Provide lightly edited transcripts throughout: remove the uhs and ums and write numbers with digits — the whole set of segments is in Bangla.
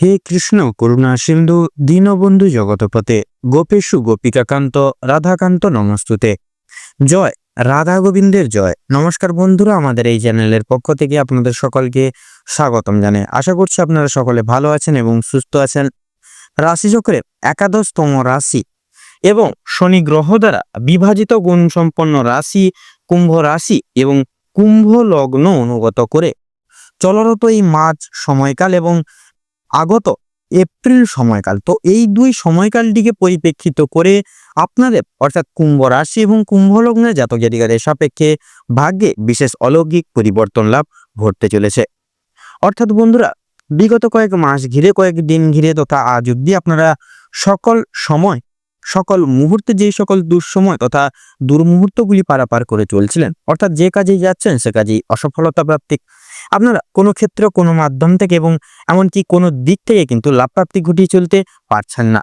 হে কৃষ্ণ করুণা সিন্ধু দীনবন্ধু জগৎপতে গোপেশু গোপিকাকান্ত রাধাকান্ত নমস্তুতে। জয় রাধা গোবিন্দের জয়। নমস্কার বন্ধুরা, আমাদের এই চ্যানেলের পক্ষ থেকে আপনাদের সকলকে স্বাগতম জানাই। আশা করছি আপনারা সকলে ভালো আছেন এবং সুস্থ আছেন। রাশিচক্রের একাদশতম রাশি এবং শনি গ্রহ দ্বারা বিভাজিত গুণসম্পন্ন রাশি কুম্ভ রাশি এবং কুম্ভ লগ্ন অনুগত করে চলরত এই মার্চ সময়কাল এবং আগত এপ্রিল সময়কাল, তো এই দুই সময়কালটিকে পরিপ্রেক্ষিত করে আপনাদের অর্থাৎ কুম্ভ রাশি এবং কুম্ভ লগ্নের জাতক জাতিকাদের সাপেক্ষে ভাগ্যে বিশেষ অলৌকিক পরিবর্তন লাভ ঘটতে চলেছে। অর্থাৎ বন্ধুরা, বিগত কয়েক মাস ঘিরে, কয়েক দিন ঘিরে তথা আজ অব্দি আপনারা সকল সময়, সকল মুহূর্তে যেই সকল দুঃসময় তথা দুর্মুহূর্তগুলি পারাপার করে চলছিলেন, অর্থাৎ যে কাজেই যাচ্ছেন সে কাজেই অসফলতা প্রাপ্তি, আপনারা কোনো ক্ষেত্রে কোনো মাধ্যম থেকে এবং এমনকি কোনো দিক থেকে কিন্তু লাভ প্রাপ্তি ঘটিয়ে চলতে পারছেন না।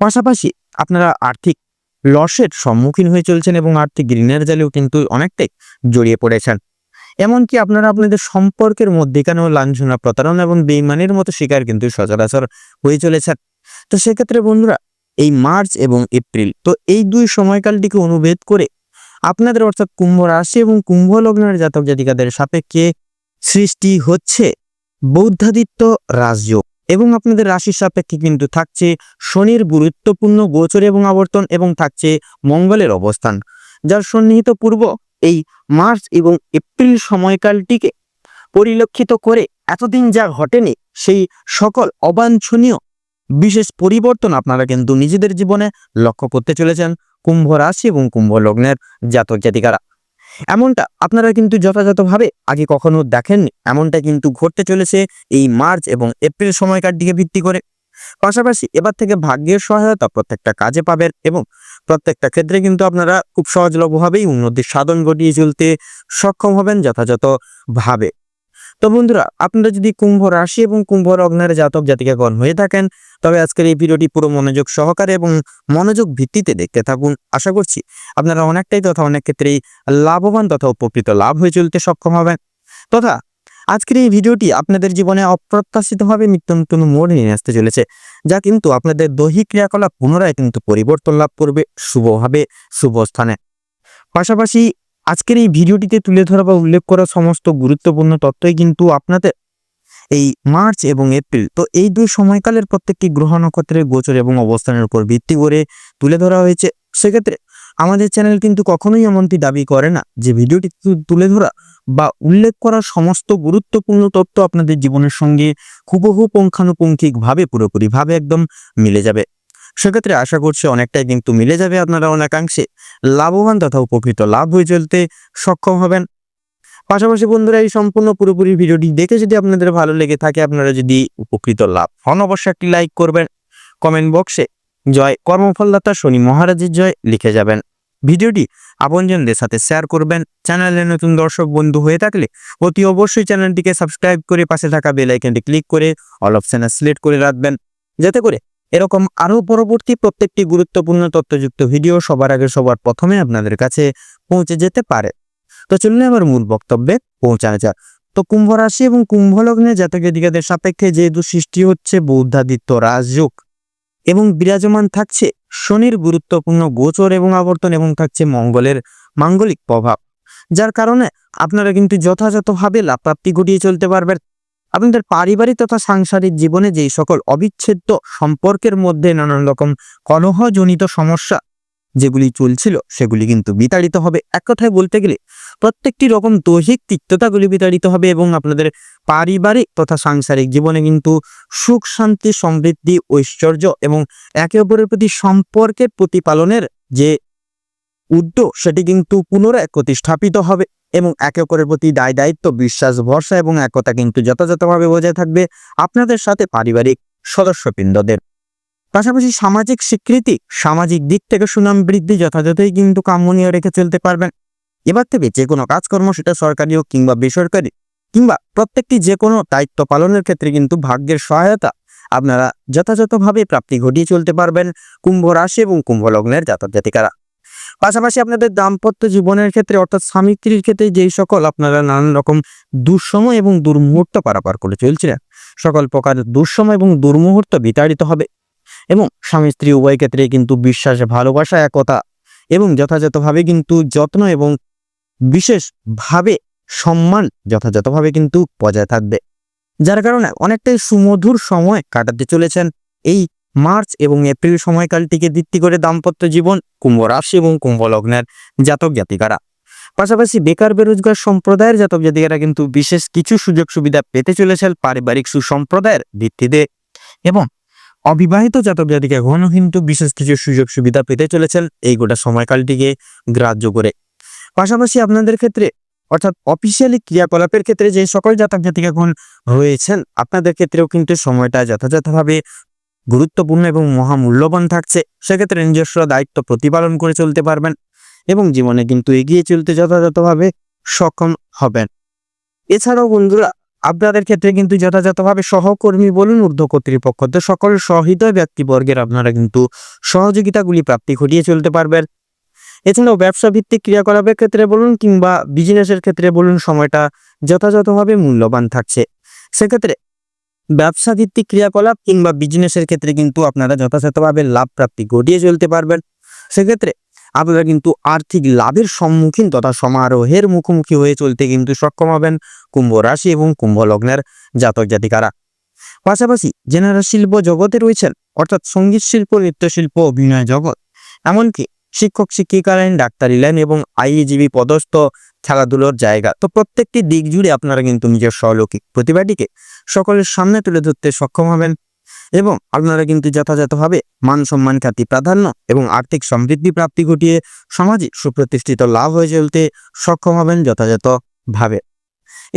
পাশাপাশি আপনারা আর্থিক লসের সম্মুখীন হয়ে চলছেন এবং আর্থিক ঋণের জালেও কিন্তু অনেকটাই জড়িয়ে পড়েছেন। এমনকি আপনারা আপনাদের সম্পর্কের মধ্যেখানেও লাঞ্ছনা, প্রতারণা এবং বেইমানের মতো শিকার কিন্তু সচরাচর হয়ে চলেছেন। তো সেক্ষেত্রে বন্ধুরা, এই মার্চ এবং এপ্রিল, তো এই দুই সময়কালটিকে অনুভেদ করে আপনাদের অর্থাৎ কুম্ভ রাশি এবং কুম্ভ লগ্নের জাতক জাতিকাদের সাপেক্ষে সৃষ্টি হচ্ছে বৌদ্ধাদিত্য রাজযোগ এবং আপনাদের রাশির সাপেক্ষে কিন্তু থাকছে শনির গুরুত্বপূর্ণ গোচর এবং আবর্তন এবং থাকছে মঙ্গলের অবস্থান, যার সন্নিহিত পূর্ব এই মার্চ এবং এপ্রিল সময়কালটিকে পরিলক্ষিত করে এতদিন যা ঘটেনি সেই সকল অবাঞ্ছনীয় বিশেষ পরিবর্তন আপনারা কিন্তু নিজেদের জীবনে লক্ষ্য করতে চলেছেন কুম্ভ রাশি এবং কুম্ভ লগ্নের জাতক জাতিকারা। এমনটা আপনারা কিন্তু যথাযথভাবে আগে কখনো দেখেননি, এমনটা কিন্তু ঘটতে চলেছে এই মার্চ এবং এপ্রিল সময়কালটিকে ভিত্তি করে। পাশাপাশি এবার থেকে ভাগ্যের সহায়তা প্রত্যেকটা কাজে পাবেন এবং প্রত্যেকটা ক্ষেত্রে কিন্তু আপনারা খুব সহজলভ্যভাবেই উন্নতির সাধন ঘটিয়ে চলতে সক্ষম হবেন যথাযথভাবে। তো বন্ধুরা, আপনারা যদি কুম্ভ রাশি এবং কুম্ভ লগ্নের জাতক জাতিকাগণ হয়ে থাকেন, তবে আজকের এই ভিডিওটি পুরো মনোযোগ সহকারে এবং মনোযোগ ভিত্তিতে দেখতে থাকুন। আশা করছি আপনারা অনেকটাই তথা অনেক ক্ষেত্রেই লাভবান তথা উপকৃত লাভ হয়ে চলতে সক্ষম হবেন। তথা আজকের এই ভিডিওটি আপনাদের জীবনে অপ্রত্যাশিতভাবে নিত্য নতুন মোড় নিয়ে আসতে চলেছে, যা কিন্তু আপনাদের দৈহিক ক্রিয়াকলাপ পুনরায় কিন্তু পরিবর্তন লাভ করবে শুভভাবে, শুভ স্থানে। পাশাপাশি আজকের এই ভিডিওটিতে তুলে ধরা বা উল্লেখ করা সমস্ত গুরুত্বপূর্ণ তথ্যই কিন্তু আপনাদের এই মার্চ এবং এপ্রিল, তো এই দুই সময়কালের প্রত্যেকটি গ্রহ নক্ষত্রের গোচর এবং অবস্থানের উপর ভিত্তি করে তুলে ধরা হয়েছে। সেক্ষেত্রে আমাদের চ্যানেল কিন্তু কখনোই এমনটি দাবি করে না যে ভিডিওটি তুলে ধরা বা উল্লেখ করা সমস্ত গুরুত্বপূর্ণ তথ্য আপনাদের জীবনের সঙ্গে হুবহু পুঙ্খানুপুঙ্খিকভাবে পুরোপুরিভাবে একদম মিলে যাবে। সেক্ষেত্রে আশা করছি অনেকটাই কিন্তু মিলে যাবে, আপনারা অনেকাংশে লাভবান তথা উপকৃত লাভ হয়ে চলতে সক্ষম হবেন। পাশাপাশি বন্ধুরা, এই সম্পূর্ণ পুরোপুরি ভিডিওটি দেখে যদি আপনাদের ভালো লেগে থাকে, আপনারা যদি উপকৃত লাভ হন, অবশ্যই একটি লাইক করবেন, কমেন্ট বক্সে জয় কর্মফলদাতা শনি মহারাজের জয় লিখে যাবেন। ভিডিওটি আপনজনদের সাথে শেয়ার করবেন। চ্যানেলে নতুন দর্শক বন্ধু হয়ে থাকলে অতি অবশ্যই চ্যানেলটিকে সাবস্ক্রাইব করে পাশে থাকা বেল আইকনটি ক্লিক করে অল অপশনে সিলেক্ট করে রাখবেন, যাতে করে এরকম আরও পরবর্তী প্রত্যেকটি গুরুত্বপূর্ণ তথ্যযুক্ত ভিডিও সবার আগে সবার প্রথমে আপনাদের কাছে পৌঁছে যেতে পারে। তো চলুন এবার মূল বক্তব্যে পৌঁছানো যাক। তো কুম্ভ রাশি এবং কুম্ভ লগ্নে জাতক জাতিকাদের সাপেক্ষে যেহেতু সৃষ্টি হচ্ছে বৌদ্ধাদিত্য রাজযোগ এবং বিরাজমান থাকছে শনির গুরুত্বপূর্ণ গোচর এবং আবর্তন এবং থাকছে মঙ্গলের মাঙ্গলিক প্রভাব, যার কারণে আপনারা কিন্তু যথাযথভাবে লাভ প্রাপ্তি ঘটিয়ে চলতে পারবেন। আপনাদের পারিবারিক তথা সাংসারিক জীবনে যেই সকল অবিচ্ছেদ্য সম্পর্কের মধ্যে নানান রকম কলহজনিত সমস্যা যেগুলি চলছিল সেগুলি কিন্তু বিতাড়িত হবে। এক কথায় বলতে গেলে প্রত্যেকটি রকম দৈহিক তিক্ততাগুলি বিতাড়িত হবে এবং আপনাদের পারিবারিক তথা সাংসারিক জীবনে কিন্তু সুখ শান্তি সমৃদ্ধি ঐশ্বর্য এবং একে অপরের প্রতি সম্পর্কের প্রতিপালনের যে উদ্যোগ সেটি কিন্তু পুনরায় প্রতিস্থাপিত হবে এবং একে অপরের প্রতি দায় দায়িত্ব, বিশ্বাস, ভরসা এবং একতা কিন্তু যথাযথভাবে বজায় থাকবে আপনাদের সাথে পারিবারিক সদস্যবৃন্দদের। পাশাপাশি সামাজিক স্বীকৃতি, সামাজিক দিক থেকে সুনাম বৃদ্ধি যথাযথই কিন্তু কাম্য নিয়ে রেখে চলতে পারবেন। এবার থেকে যে কোনো কাজকর্ম, সেটা সরকারি হোক কিংবা বেসরকারি কিংবা প্রত্যেকটি যে কোনো দায়িত্ব পালনের ক্ষেত্রে কিন্তু ভাগ্যের সহায়তা আপনারা যথাযথভাবে প্রাপ্তি ঘটিয়ে চলতে পারবেন কুম্ভ রাশি এবং কুম্ভ লগ্নের জাতক জাতিকারা। পাশাপাশি আপনাদের দাম্পত্য জীবনের ক্ষেত্রে অর্থাৎ স্বামী স্ত্রীর ক্ষেত্রে যেই সকল আপনারা নানান রকম দুঃসময় এবং দুর্মুহূর্ত পারাপার করে চলছিলেন, সকল প্রকার দুঃসময় এবং দুর্মুহূর্ত বিতাড়িত হবে এবং স্বামী স্ত্রী উভয় ক্ষেত্রে কিন্তু বিশ্বাস, ভালোবাসা, একতা এবং যথাযথভাবে কিন্তু যত্ন এবং বিশেষভাবে সম্মান যথাযথভাবে কিন্তু বজায় থাকবে, যার কারণে অনেকটাই সুমধুর সময় কাটাতে চলেছেন এই মার্চ এবং এপ্রিল সময়কালটিকে ভিত্তি করে দাম্পত্য জীবন কুম্ভ রাশি এবং কুম্ভ লগ্নের জাতক জাতিকারা। পাশাপাশি বেকার বেরোজগার সম্প্রদায়ের জাতক জাতিকারা কিন্তু বিশেষ কিছু সুযোগ সুবিধা পেতে চলেছেন পারিবারিক সুসম্প্রদায়ের ভিত্তিতে এবং অবিবাহিত জাতক জাতিকাগণও কিন্তু বিশেষ কিছু সুযোগ সুবিধা পেতে চলেছেন এই গোটা সময়কালটিকে গ্রাহ্য করে। পাশাপাশি আপনাদের ক্ষেত্রে অর্থাৎ অফিসিয়ালি ক্রিয়াকলাপের ক্ষেত্রে যে সকল জাতক জাতিকাগণ রয়েছেন আপনাদের ক্ষেত্রেও কিন্তু সময়টা যথাযথভাবে গুরুত্বপূর্ণ এবং মহামূল্যবান থাকছে। সেক্ষেত্রে নিজস্ব দায়িত্ব প্রতিপালন করে চলতে পারবেন এবং জীবনে কিন্তু এগিয়ে চলতে যথাযথভাবে সক্ষম হবেন। এছাড়াও বন্ধুরা আপনাদের ক্ষেত্রে কিন্তু যথাযথভাবে সহকর্মী বলুন, ঊর্ধ্ব কর্তৃপক্ষদের সকল সহৃদয় ব্যক্তিবর্গের আপনারা কিন্তু সহযোগিতাগুলি প্রাপ্তি ঘটিয়ে চলতে পারবেন। এছাড়াও ব্যবসা ভিত্তিক ক্রিয়াকলাপের ক্ষেত্রে বলুন কিংবা বিজনেসের ক্ষেত্রে বলুন সময়টা যথাযথভাবে মূল্যবান থাকছে। সেক্ষেত্রে ব্যবসা ভিত্তিক ক্রিয়াকলাপ কিংবা বিজনেসের ক্ষেত্রে কিন্তু আপনারা যথাযথভাবে লাভ প্রাপ্তি ঘটিয়ে চলতে পারবেন। সেক্ষেত্রে আপনারা কিন্তু আর্থিক লাভের সম্মুখীন তথা সমারোহের মুখোমুখি হয়ে চলতে কিন্তু সক্ষম হবেন কুম্ভ রাশি এবং কুম্ভ লগ্নের জাতক জাতিকারা। পাশাপাশি যেনারা শিল্প জগতে রয়েছেন অর্থাৎ সঙ্গীত শিল্প, নৃত্যশিল্প, অভিনয় জগৎ, এমনকি শিক্ষক শিক্ষিকা লাইন, ডাক্তারি লাইন এবং আইনজীবী পদস্থ খেলাধুলোর জায়গা, তো প্রত্যেকটি দিক জুড়ে আপনারা কিন্তু নিজের অলৌকিক প্রতিভাটিকে সকলের সামনে তুলে ধরতে সক্ষম হবেন এবং আপনারা কিন্তু যথাযথভাবে মান সম্মান, খ্যাতি, প্রাধান্য এবং আর্থিক সমৃদ্ধি প্রাপ্তি ঘটিয়ে সমাজে সুপ্রতিষ্ঠিত লাভ হয়ে চলতে সক্ষম হবেন যথাযথভাবে।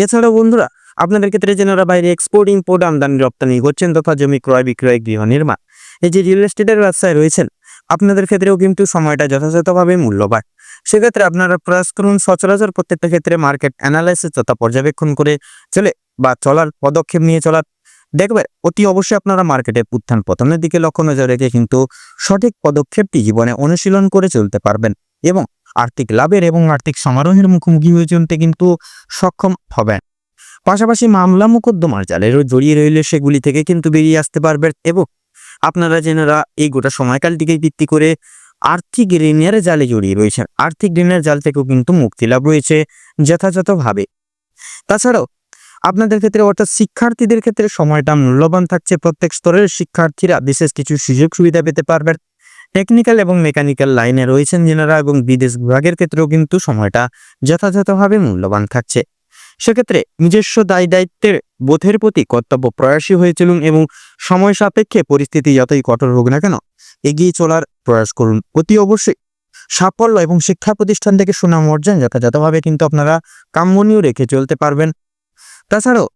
এছাড়াও বন্ধুরা আপনাদের ক্ষেত্রে যেনারা বাইরে এক্সপোর্ট ইম্পোর্ট আমদানি রপ্তানি করছেন তথা জমি ক্রয় বিক্রয়, গৃহ নির্মাণ, এই যে রিয়েল এস্টেটের ব্যবসায় রয়েছেন আপনাদের ক্ষেত্রেও কিন্তু সময়টা যথাযথভাবে মূল্যবান। সেক্ষেত্রে আপনারা প্রয়াস করুন সচরাচর প্রত্যেকটা ক্ষেত্রে মার্কেট অ্যানালাইসিস তথা পর্যবেক্ষণ করে চলার পদক্ষেপ নিয়ে চলার দেখবেন অতি অবশ্যই আপনারা মার্কেটের উত্থান পতনের দিকে লক্ষ্য নজর রেখে কিন্তু সঠিক পদক্ষেপটি জীবনে অনুশীলন করে চলতে পারবেন এবং আর্থিক লাভের এবং আর্থিক সমারোহের মুখোমুখি হয়ে চলতে কিন্তু সক্ষম হবেন। পাশাপাশি মামলা মোকদ্দমার জালেরও জড়িয়ে রইলে সেগুলি থেকে কিন্তু বেরিয়ে আসতে পারবেন এবং আপনারা যেনারা এই গোটা সময়কালটিকে ভিত্তি করে আর্থিক ঋণের জালে জড়িয়ে রয়েছেন আর্থিক ঋণের জাল থেকেও কিন্তু মুক্তি লাভ রয়েছে যথাযথভাবে। তাছাড়াও আপনাদের ক্ষেত্রে অর্থাৎ শিক্ষার্থীদের ক্ষেত্রে সময়টা মূল্যবান থাকছে। প্রত্যেক স্তরের শিক্ষার্থীরা বিশেষ কিছু সুযোগ সুবিধা পেতে পারবেন। টেকনিক্যাল এবং মেকানিক্যাল লাইনে রয়েছেন যেনারা এবং বিদেশ বিভাগের ক্ষেত্রেও কিন্তু সময়টা যথাযথভাবে মূল্যবান থাকছে। সেক্ষেত্রে নিজস্ব দায়িত্বের বোধের প্রতি কর্তব্য প্রয়াসী হয়ে চলুন এবং সময় সাপেক্ষে পরিস্থিতি যতই কঠোর হোক না কেন এগিয়ে চলার প্রয়াস করুন। অতি অবশ্যই সাফল্য এবং শিক্ষা প্রতিষ্ঠান থেকে সুনাম অর্জন যথাযথভাবে কিন্তু আপনারা কাম্যনীয় রেখে চলতে পারবেন। তাছাড়াও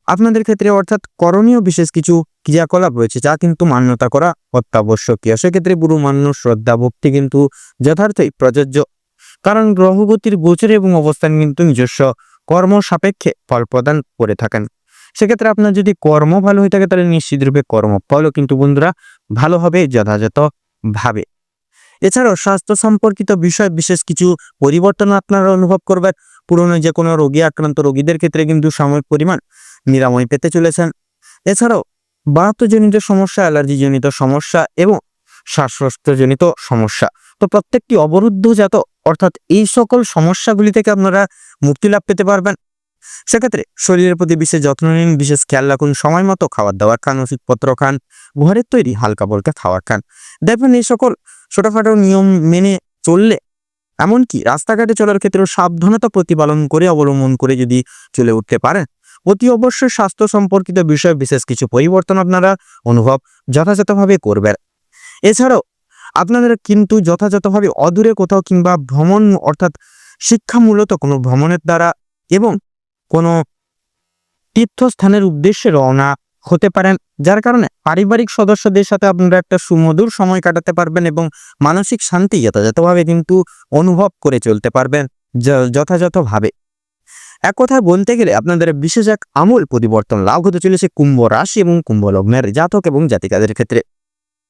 আপনাদের ক্ষেত্রে অর্থাৎ করণীয় বিশেষ কিছু ক্রিয়াকলাপ রয়েছে যা কিন্তু মান্যতা করা অত্যাবশ্যকীয়। সেক্ষেত্রে গুরু মান্য, শ্রদ্ধা, ভক্তি কিন্তু যথার্থই প্রযোজ্য, কারণ গ্রহগতির গোচর এবং অবস্থান কিন্তু নিজস্ব কর্ম সাপেক্ষে ফল প্রদান করে থাকেন। সেক্ষেত্রে আপনার যদি কর্ম ভালো হয়ে থাকে তাহলে নিশ্চিতরূপে কর্মফলও কিন্তু বন্ধুরা ভালো হবে যথাযথভাবে। এছাড়াও স্বাস্থ্য সম্পর্কিত বিষয় বিশেষ কিছু পরিবর্তন আপনারা অনুভব করবেন। পুরনো যে কোনো রোগী আক্রান্ত রোগীদের ক্ষেত্রে কিন্তু সাময়িক পরিমাণ নিরাময় পেতে চলেছেন। এছাড়াও বাতজনিত সমস্যা, অ্যালার্জিজনিত সমস্যা এবং শ্বাসকষ্টজনিত সমস্যা, তো প্রত্যেকটি অবরুদ্ধজাত অর্থাৎ এই সকল সমস্যাগুলি থেকে আপনারা মুক্তি লাভ পেতে পারবেন। সেক্ষেত্রে শরীরের প্রতি বিশেষ যত্ন নিন, বিশেষ খেয়াল রাখুন, সময় মতো খাবার দাবার খান, ওষুধপত্র খান, ঘরের তৈরি হালকা বলকা খাবার খান। দেখবেন এই সকল ছোটখাটো নিয়ম মেনে চললে, এমনকি রাস্তাঘাটে চলার ক্ষেত্রেও সাবধানতা প্রতিপালন করে অবলম্বন করে যদি চলে উঠতে পারেন, অতি অবশ্যই স্বাস্থ্য সম্পর্কিত বিষয়ে বিশেষ কিছু পরিবর্তন আপনারা অনুভব যথাযথভাবে করবেন। এছাড়াও আপনাদের কিন্তু যথাযথভাবে অদূরে কোথাও কিংবা ভ্রমণ অর্থাৎ শিক্ষামূলত কোনো ভ্রমণের দ্বারা এবং কোনো তীর্থস্থানের উদ্দেশ্যে রওনা হতে পারেন, যার কারণে পারিবারিক সদস্যদের সাথে আপনারা একটা সুমধুর সময় কাটাতে পারবেন এবং মানসিক শান্তি যথাযথভাবে কিন্তু অনুভব করে চলতে পারবেন যথাযথভাবে। এক কথায় বলতে গেলে আপনাদের বিশেষ এক আমূল পরিবর্তন লাভ হতে চলেছে কুম্ভ রাশি এবং কুম্ভ লগ্নের জাতক এবং জাতিকাদের ক্ষেত্রে।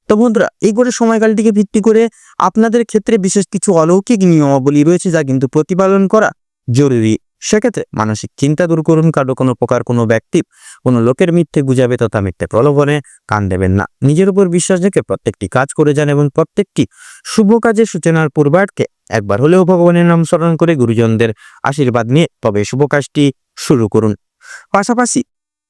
তো বন্ধুরা এই করে সময়কালটিকে ভিত্তি করে আপনাদের ক্ষেত্রে বিশেষ কিছু অলৌকিক নিয়মাবলী রয়েছে যা কিন্তু প্রতিপালন করা জরুরি। সেক্ষেত্রে মানসিক চিন্তা দূর করুন। কারো কোনো প্রকার কোনো ব্যক্তি কোনো লোকের মিথ্যে গুজাবে তথা মিথ্যে প্রলোভনে কান দেবেন না। নিজের উপর বিশ্বাস রেখে প্রত্যেকটি কাজ করে যান এবং প্রত্যেকটি শুভ কাজের সূচনার পূর্বার্ধে একবার হলেও ভগবানের নাম স্মরণ করে গুরুজনদের আশীর্বাদ নিয়ে তবে শুভ কাজটি শুরু করুন। পাশাপাশি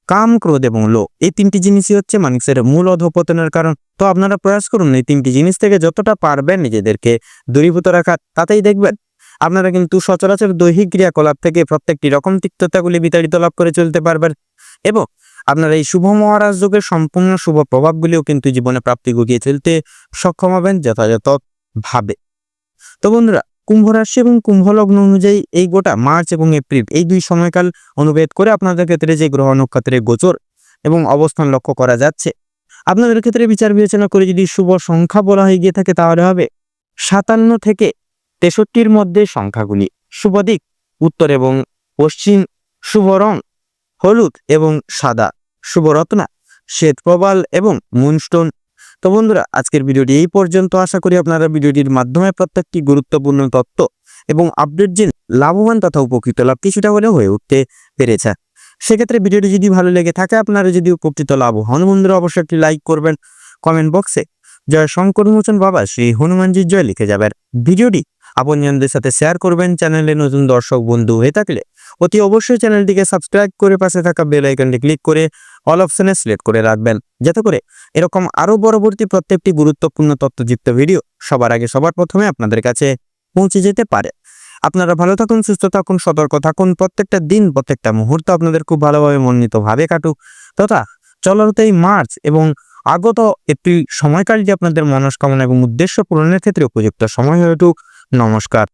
কাম, ক্রোধ এবং লোভ এই তিনটি জিনিসই হচ্ছে মানুষের মূল অধঃপতনের কারণ। তো আপনারা প্রয়াস করুন এই তিনটি জিনিস থেকে যতটা পারবেন নিজেদেরকে দূরীভূত রাখার, তাতেই দেখবেন আপনারা কিন্তু সচরাচর দৈহিক ক্রিয়াকলাপ থেকে প্রত্যেকটি রকম তিক্ততাগুলি বিতাড়িত লাভ করে চলতে পারবেন এবং আপনারা এই শুভ মহারাজ যোগের সম্পূর্ণ শুভ প্রভাবগুলিও কিন্তু জীবনে প্রাপ্তি ঘটিয়ে চলতে সক্ষম হবেন যথাযথ ভাবে। তো বন্ধুরা, কুম্ভ রাশি এবং কুম্ভ লগ্ন অনুযায়ী এই গোটা মার্চ এবং এপ্রিল এই দুই সময়কাল অনুভেদ করে আপনাদের ক্ষেত্রে যে গ্রহ নক্ষত্রের গোচর এবং অবস্থান লক্ষ্য করা যাচ্ছে, আপনাদের ক্ষেত্রে বিচার বিবেচনা করে যদি শুভ সংখ্যা বলা হয়ে গিয়ে থাকে তাহলে হবে 57 থেকে 63-র মধ্যে সংখ্যাগুলি। শুভ দিক উত্তর এবং পশ্চিম, শুভ রং হলুদ এবং সাদা, শুভ রত্না শ্বেত প্রবাল এবং মুনস্টোন। তো বন্ধুরা, আজকের ভিডিওটি এই পর্যন্ত। আশা করি আপনারা ভিডিওটির মাধ্যমে প্রত্যেকটি গুরুত্বপূর্ণ তথ্য এবং আপডেট জেনে লাভবান তথা উপকৃত লাভ কিছুটা হলেও হয়ে উঠতে পেরেছে। সেক্ষেত্রে ভিডিওটি যদি ভালো লেগে থাকে, আপনারা যদি উপকৃত লাভ হন, বন্ধুরা অবশ্যই একটি লাইক করবেন, কমেন্ট বক্সে জয় শঙ্কর মোচন বাবা শ্রী হনুমানজির জয় লিখে যাবেন। ভিডিওটি আপনজনদের সাথে শেয়ার করবেন। চ্যানেলে নতুন দর্শক বন্ধু হয়ে থাকলে অতি অবশ্যই চ্যানেলটিকে সাবস্ক্রাইব করে পাশে থাকা বেল আইকনটি ক্লিক করে অল অপশনে সিলেক্ট করে রাখবেন, যাতে করে এরকম আরো পরবর্তী প্রত্যেকটি গুরুত্বপূর্ণ তথ্যযুক্ত ভিডিও সবার আগে সবার প্রথমে আপনাদের কাছে পৌঁছে যেতে পারে। আপনারা ভালো থাকুন, সুস্থ থাকুন, সতর্ক থাকুন। প্রত্যেকটা দিন, প্রত্যেকটা মুহূর্ত আপনাদের খুব ভালোভাবে মনোনীত ভাবে কাটুক তথা চলতে এই মার্চ এবং আগত এপ্রিল সময়কালটি আপনাদের মনস্কামনা এবং উদ্দেশ্য পূরণের ক্ষেত্রে উপযুক্ত সময় হয়ে উঠুক। নমস্কার।